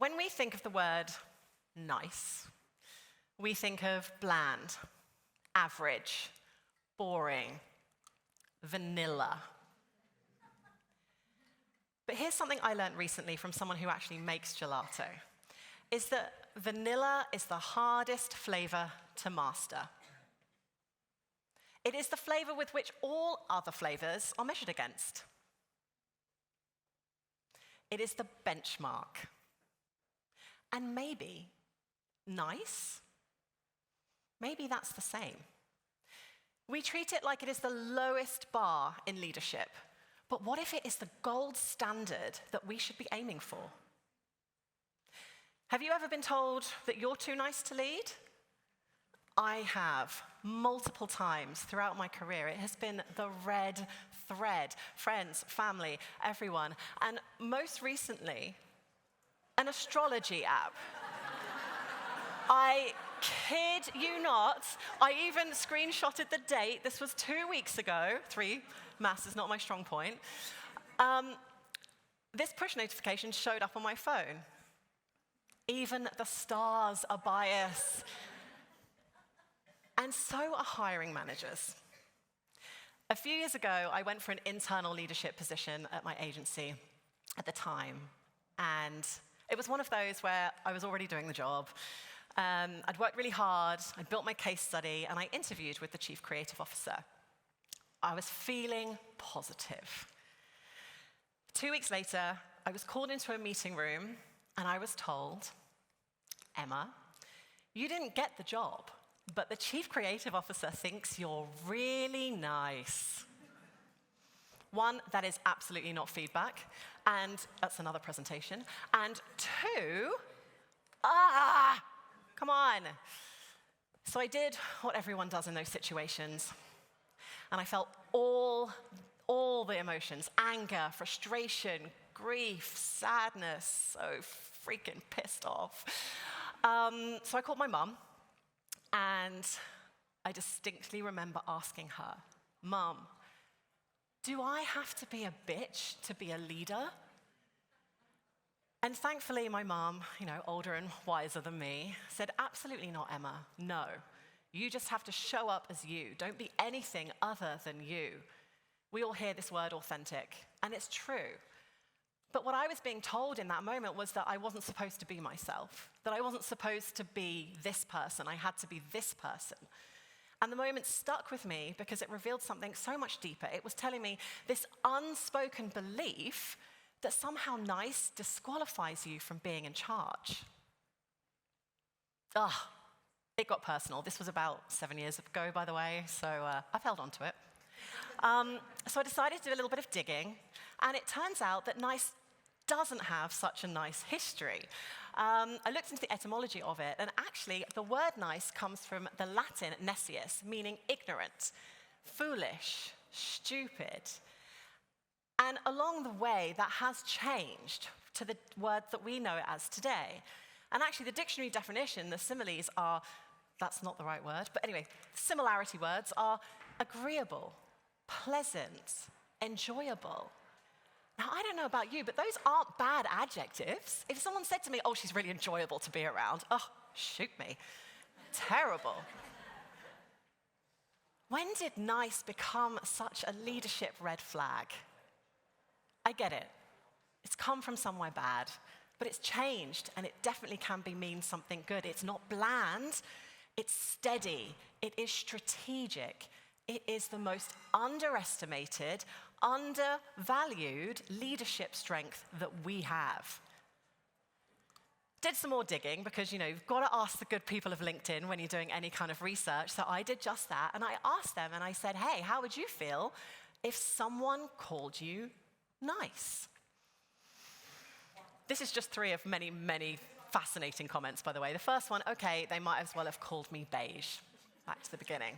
When we think of the word nice, we think of bland, average, boring, vanilla. But here's something I learned recently from someone who actually makes gelato, is that vanilla is the hardest flavor to master. It is the flavor with which all other flavors are measured against. It is the benchmark. And maybe nice, maybe that's the same. We treat it like it is the lowest bar in leadership. But what if it is the gold standard that we should be aiming for? Have you ever been told that you're too nice to lead? I have, multiple times throughout my career. It has been the red thread. Friends, family, everyone. And most recently, an astrology app. I kid you not, I even screenshotted the date. This was 2 weeks ago. 3, maths is not my strong point. This push notification showed up on my phone. Even the stars are biased. And so are hiring managers. A few years ago, I went for an internal leadership position at my agency at the time. And it was one of those where I was already doing the job. I'd worked really hard, I'd built my case study, and I interviewed with the chief creative officer. I was feeling positive. 2 weeks later, I was called into a meeting room, and I was told, Emma, you didn't get the job, but the chief creative officer thinks you're really nice. One, that is absolutely not feedback, and that's another presentation. And 2, come on. So I did what everyone does in those situations. And I felt all the emotions, anger, frustration, grief, sadness, so freaking pissed off. So I called my mum, and I distinctly remember asking her, Mum, do I have to be a bitch to be a leader? And thankfully, my mom, older and wiser than me, said, absolutely not, Emma. No, you just have to show up as you. Don't be anything other than you. We all hear this word authentic, and it's true. But what I was being told in that moment was that I wasn't supposed to be myself, that I wasn't supposed to be this person. I had to be this person. And the moment stuck with me because it revealed something so much deeper. It was telling me this unspoken belief that somehow nice disqualifies you from being in charge. It got personal. This was about 7 years ago, by the way, so I've held on to it. So I decided to do a little bit of digging, and it turns out that nice doesn't have such a nice history. I looked into the etymology of it, and actually the word nice comes from the Latin nescius, meaning ignorant, foolish, stupid. And along the way, that has changed to the word that we know it as today. And actually, the dictionary definition, the similes are, that's not the right word, but anyway, similarity words are agreeable, pleasant, enjoyable. Now, I don't know about you, but those aren't bad adjectives. If someone said to me, oh, she's really enjoyable to be around, shoot me. Terrible. When did nice become such a leadership red flag? I get it. It's come from somewhere bad, but it's changed, and it definitely can mean something good. It's not bland, it's steady, it is strategic. It is the most underestimated, undervalued leadership strength that we have. Did some more digging because, you've got to ask the good people of LinkedIn when you're doing any kind of research. So I did just that, and I asked them, and I said, hey, how would you feel if someone called you nice? This is just 3 of many, many fascinating comments, by the way. The first one, okay, they might as well have called me beige. Back to the beginning.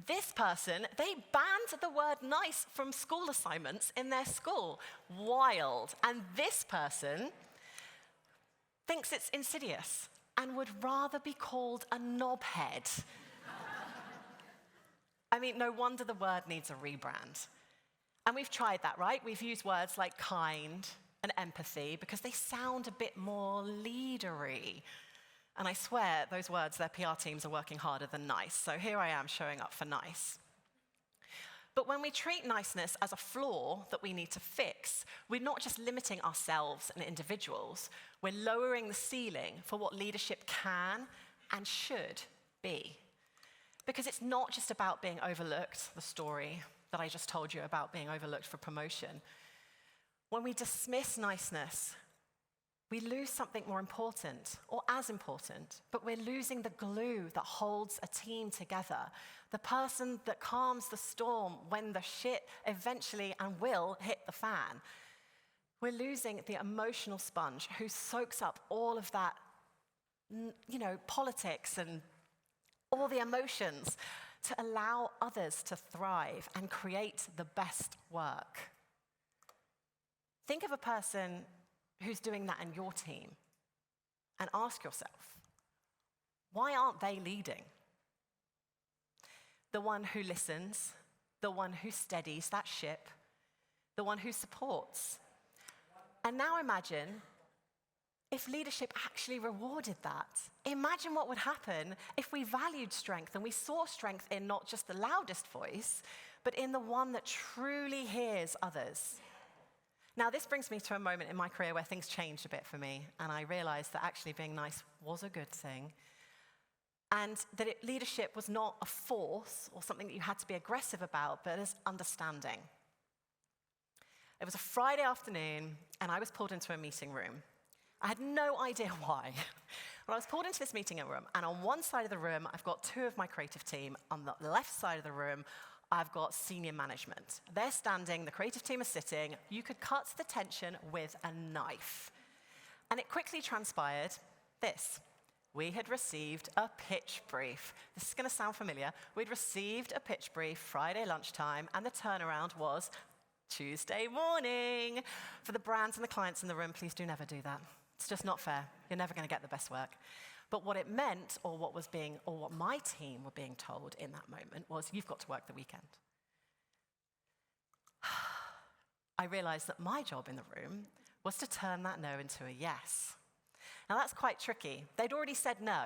This person, they banned the word nice from school assignments in their school. Wild. And this person thinks it's insidious and would rather be called a knobhead. I mean, no wonder the word needs a rebrand. And we've tried that, right? We've used words like kind, and empathy because they sound a bit more leadery. And I swear, those words, their PR teams are working harder than nice. So here I am showing up for nice. But when we treat niceness as a flaw that we need to fix, we're not just limiting ourselves and individuals, we're lowering the ceiling for what leadership can and should be. Because it's not just about being overlooked, the story that I just told you about being overlooked for promotion. When we dismiss niceness, we lose something more important, or as important, but we're losing the glue that holds a team together, the person that calms the storm when the shit eventually and will hit the fan. We're losing the emotional sponge who soaks up all of that, politics and all the emotions to allow others to thrive and create the best work. Think of a person who's doing that in your team and ask yourself, why aren't they leading? The one who listens, the one who steadies that ship, the one who supports. And now imagine if leadership actually rewarded that. Imagine what would happen if we valued strength and we saw strength in not just the loudest voice, but in the one that truly hears others. Now, this brings me to a moment in my career where things changed a bit for me, and I realized that actually being nice was a good thing, and that leadership was not a force or something that you had to be aggressive about, but as understanding. It was a Friday afternoon, and I was pulled into a meeting room. I had no idea why. But I was pulled into this meeting room, and on one side of the room, I've got two of my creative team. On the left side of the room, I've got senior management. They're standing, the creative team is sitting. You could cut the tension with a knife. And it quickly transpired this. We had received a pitch brief. This is going to sound familiar. We'd received a pitch brief Friday lunchtime, and the turnaround was Tuesday morning. For the brands and the clients in the room, please do never do that. It's just not fair. You're never going to get the best work. But what it meant, or what my team were being told in that moment was, you've got to work the weekend. I realized that my job in the room was to turn that no into a yes. Now that's quite tricky. They'd already said no,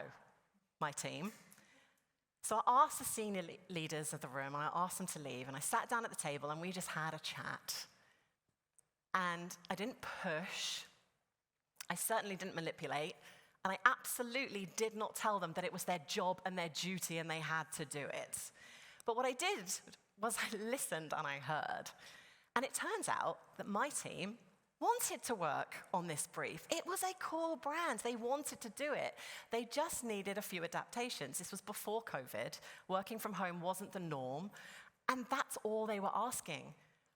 my team. So I asked the senior leaders of the room, and I asked them to leave, and I sat down at the table, and we just had a chat. And I didn't push. I certainly didn't manipulate. And I absolutely did not tell them that it was their job and their duty and they had to do it. But what I did was I listened and I heard. And it turns out that my team wanted to work on this brief. It was a cool brand. They wanted to do it. They just needed a few adaptations. This was before COVID. Working from home wasn't the norm. And that's all they were asking.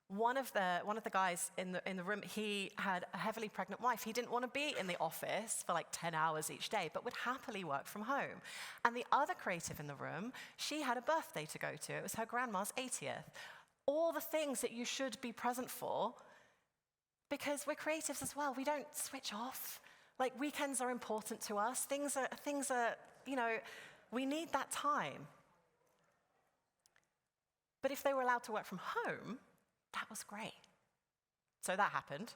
One of the guys in the room, he had a heavily pregnant wife. He didn't want to be in the office for like 10 hours each day, but would happily work from home. And the other creative in the room, she had a birthday to go to. It was her grandma's 80th. All the things that you should be present for, because we're creatives as well. We don't switch off. Like, weekends are important to us. Things are, we need that time. But if they were allowed to work from home, that was great. So that happened,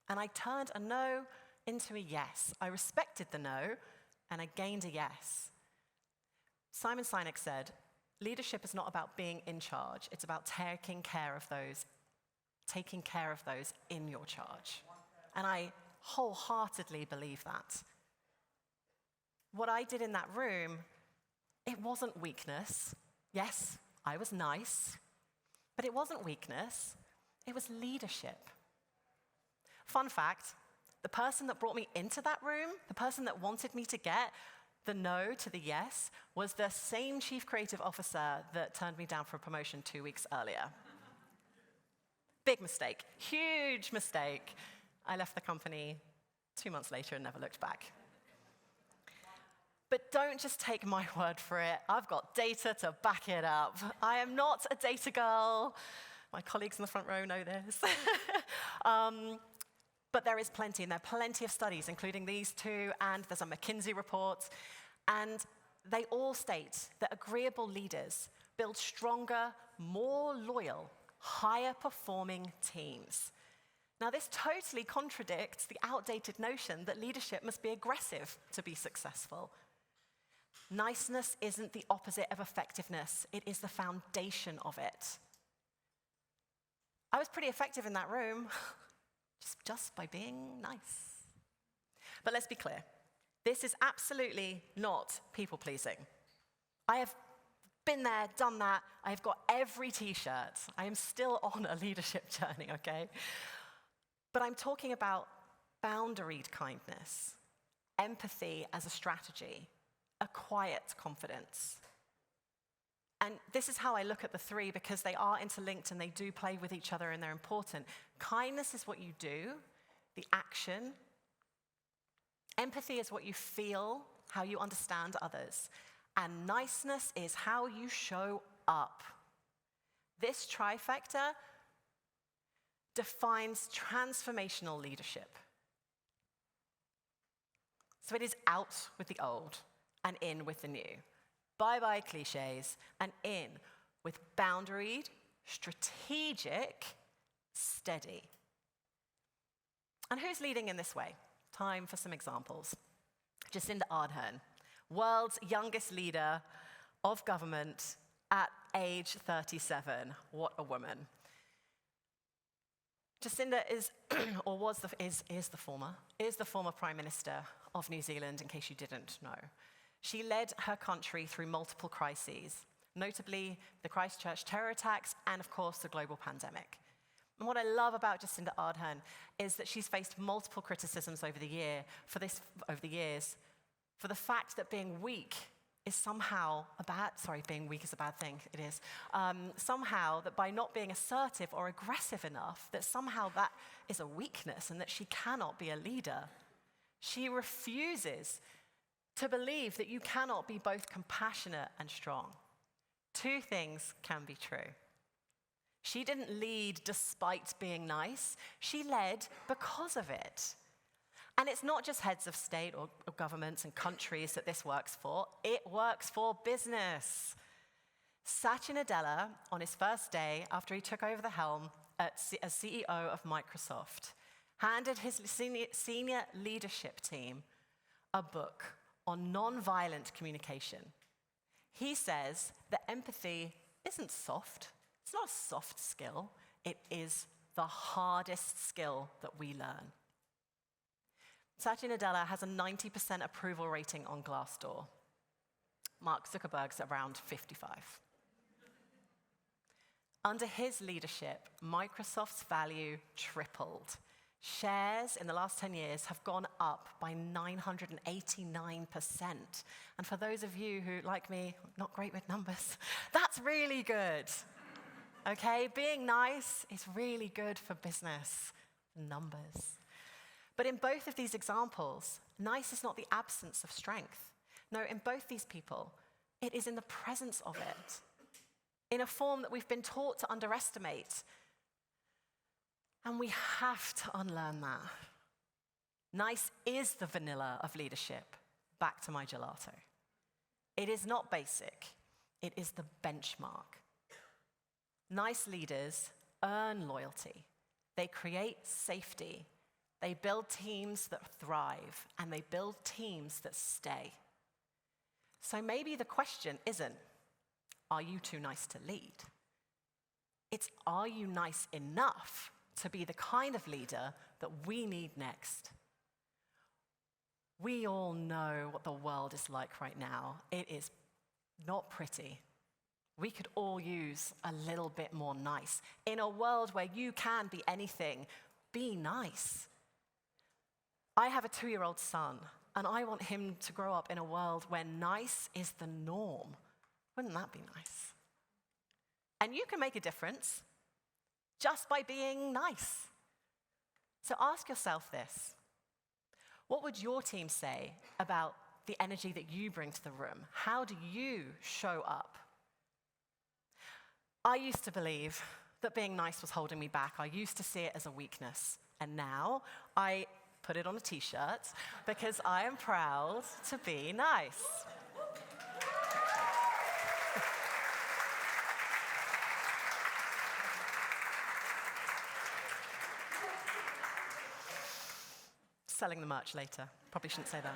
and I turned a no into a yes. I respected the no, and I gained a yes. Simon Sinek said, leadership is not about being in charge. It's about taking care of those in your charge. And I wholeheartedly believe that. What I did in that room, it wasn't weakness. Yes, I was nice, but it wasn't weakness. It was leadership. Fun fact, the person that brought me into that room, the person that wanted me to get the no to the yes, was the same chief creative officer that turned me down for a promotion 2 weeks earlier. Big mistake, huge mistake. I left the company 2 months later and never looked back. But don't just take my word for it. I've got data to back it up. I am not a data girl. My colleagues in the front row know this. But there is plenty, and there are plenty of studies, including these two, and there's a McKinsey report, and they all state that agreeable leaders build stronger, more loyal, higher performing teams. Now, this totally contradicts the outdated notion that leadership must be aggressive to be successful. Niceness isn't the opposite of effectiveness. It is the foundation of it. I was pretty effective in that room, just by being nice. But let's be clear. This is absolutely not people-pleasing. I have been there, done that. I've got every t-shirt. I am still on a leadership journey, okay? But I'm talking about boundaried kindness, empathy as a strategy, a quiet confidence. And this is how I look at the three, because they are interlinked and they do play with each other and they're important. Kindness is what you do, the action. Empathy is what you feel, how you understand others. And niceness is how you show up. This trifecta defines transformational leadership. So it is out with the old and in with the new. Bye-bye cliches and in with boundaried, strategic, steady. And who's leading in this way? Time for some examples. Jacinda Ardern, world's youngest leader of government at age 37. What a woman. Jacinda is the former Prime Minister of New Zealand, in case you didn't know. She led her country through multiple crises, notably the Christchurch terror attacks and, of course, the global pandemic. And what I love about Jacinda Ardern is that she's faced multiple criticisms over the years for the fact that being weak is somehow being weak is a bad thing, it is. Somehow that by not being assertive or aggressive enough, that somehow that is a weakness and that she cannot be a leader. She refuses to believe that you cannot be both compassionate and strong. Two things can be true. She didn't lead despite being nice. She led because of it. And it's not just heads of state or governments and countries that this works for. It works for business. Satya Nadella, on his first day after he took over the helm as CEO of Microsoft, handed his senior leadership team a book on nonviolent communication. He says that empathy isn't soft. It's not a soft skill. It is the hardest skill that we learn. Satya Nadella has a 90% approval rating on Glassdoor. Mark Zuckerberg's around 55. Under his leadership, Microsoft's value tripled. Shares in the last 10 years have gone up by 989%. And for those of you who, like me, not great with numbers, that's really good. Okay, being nice is really good for business. Numbers. But in both of these examples, nice is not the absence of strength. No, in both these people, it is in the presence of it, in a form that we've been taught to underestimate. And we have to unlearn that. Nice is the vanilla of leadership. Back to my gelato. It is not basic. It is the benchmark. Nice leaders earn loyalty. They create safety. They build teams that thrive, and they build teams that stay. So maybe the question isn't, are you too nice to lead? It's, are you nice enough to be the kind of leader that we need next? We all know what the world is like right now. It is not pretty. We could all use a little bit more nice. In a world where you can be anything, be nice. I have a 2-year-old son, and I want him to grow up in a world where nice is the norm. Wouldn't that be nice? And you can make a difference just by being nice. So ask yourself this. What would your team say about the energy that you bring to the room? How do you show up? I used to believe that being nice was holding me back. I used to see it as a weakness. And now I put it on a t-shirt because I am proud to be nice. selling the merch later. Probably shouldn't say that.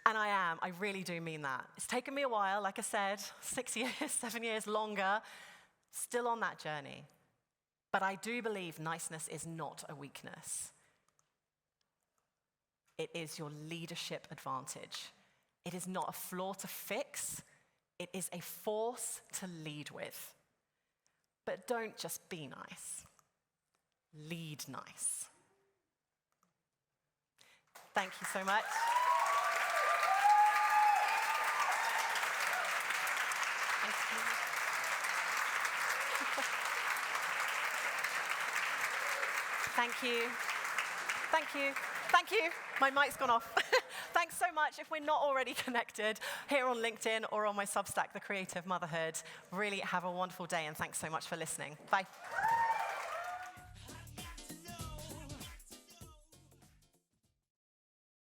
And I really do mean that. It's taken me a while, like I said, 6 years, 7 years, longer, still on that journey. But I do believe niceness is not a weakness. It is your leadership advantage. It is not a flaw to fix. It is a force to lead with. But don't just be nice. Lead nice. Thank you so much. Thank you. Thank you. Thank you. My mic's gone off. Thanks so much. If we're not already connected here on LinkedIn or on my Substack, The Creative Motherhood, really have a wonderful day, and thanks so much for listening. Bye.